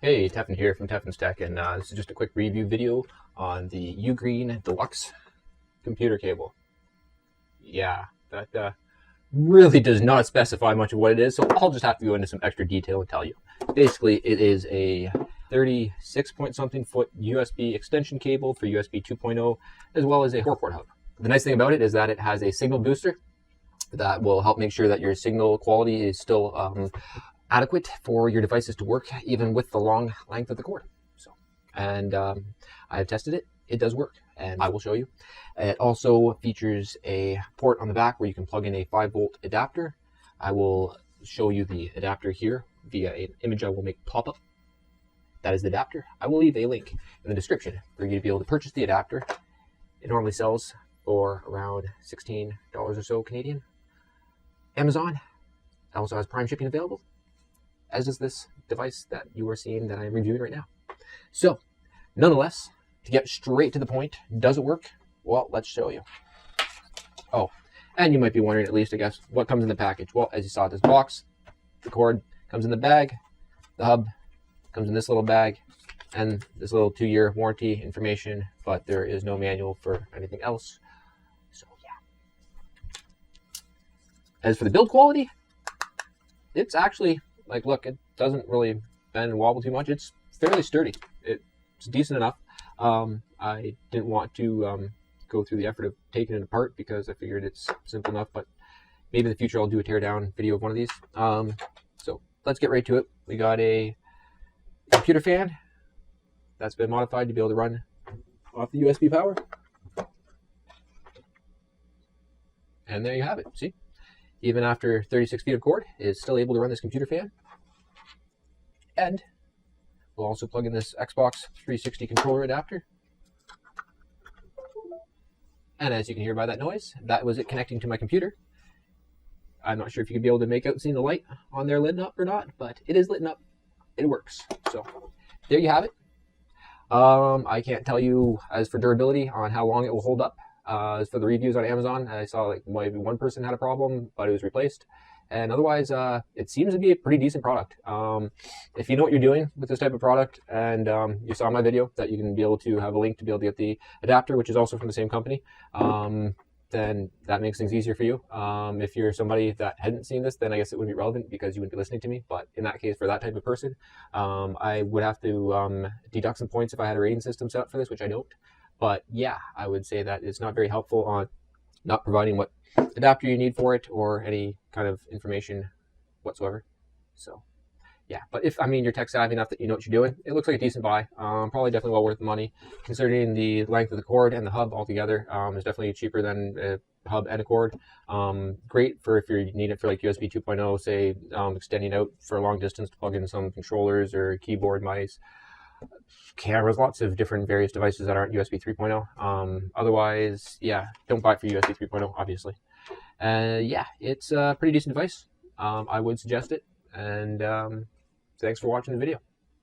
Hey, Tefen here from Tefen's Tech, and this is just a quick review video on the UGREEN Deluxe computer cable. Yeah, that really does not specify much of what it is, so I'll just have to go into some extra detail and tell you. Basically, it is a 36-point-something foot USB extension cable for USB 2.0, as well as a 4-port hub. The nice thing about it is that it has a signal booster that will help make sure that your signal quality is still adequate for your devices to work, even with the long length of the cord. I have tested it. It does work, and I will show you. It also features a port on the back where you can plug in a 5-volt adapter. I will show you the adapter here via an image I will make pop up. That is the adapter. I will leave a link in the description for you to be able to purchase the adapter. It normally sells for around $16 or so Canadian. Amazon also has Prime shipping available, as is this device that you are seeing that I'm reviewing right now. So, nonetheless, to get straight to the point, does it work? Well, let's show you. Oh, and you might be wondering, at least, I guess, what comes in the package. Well, as you saw, this box, the cord comes in the bag, the hub comes in this little bag, and this little 2-year warranty information, but there is no manual for anything else. So, yeah. As for the build quality, it's actually, like, look, it doesn't really bend and wobble too much. It's fairly sturdy. It's decent enough. I didn't want to go through the effort of taking it apart because I figured it's simple enough, but maybe in the future I'll do a teardown video of one of these. So let's get right to it. We got a computer fan that's been modified to be able to run off the USB power. And there you have it. See? Even after 36 feet of cord, it's still able to run this computer fan. And we'll also plug in this Xbox 360 controller adapter. And as you can hear by that noise, that was it connecting to my computer. I'm not sure if you could be able to make out seeing the light on there lit up or not, but it is lit up. It works. So there you have it. I can't tell you as for durability on how long it will hold up. As for the reviews on Amazon, I saw like maybe one person had a problem, but it was replaced. And otherwise, it seems to be a pretty decent product. If you know what you're doing with this type of product, and you saw my video that you can be able to have a link to be able to get the adapter, which is also from the same company, then that makes things easier for you. If you're somebody that hadn't seen this, then I guess it wouldn't be relevant because you wouldn't be listening to me. But in that case, for that type of person, I would have to deduct some points if I had a rating system set up for this, which I don't. But yeah, I would say that it's not very helpful on not providing what adapter you need for it or any kind of information whatsoever. So yeah, but if, I mean, you're tech savvy enough that you know what you're doing, it looks like a decent buy. Probably definitely well worth the money, considering the length of the cord and the hub altogether. It's definitely cheaper than a hub and a cord. Great for if you need it for like USB 2.0, say extending out for a long distance to plug in some controllers or keyboard, mice, cameras, lots of different various devices that aren't USB 3.0. Otherwise, yeah, don't buy it for USB 3.0, obviously. Yeah, it's a pretty decent device. I would suggest it, and thanks for watching the video.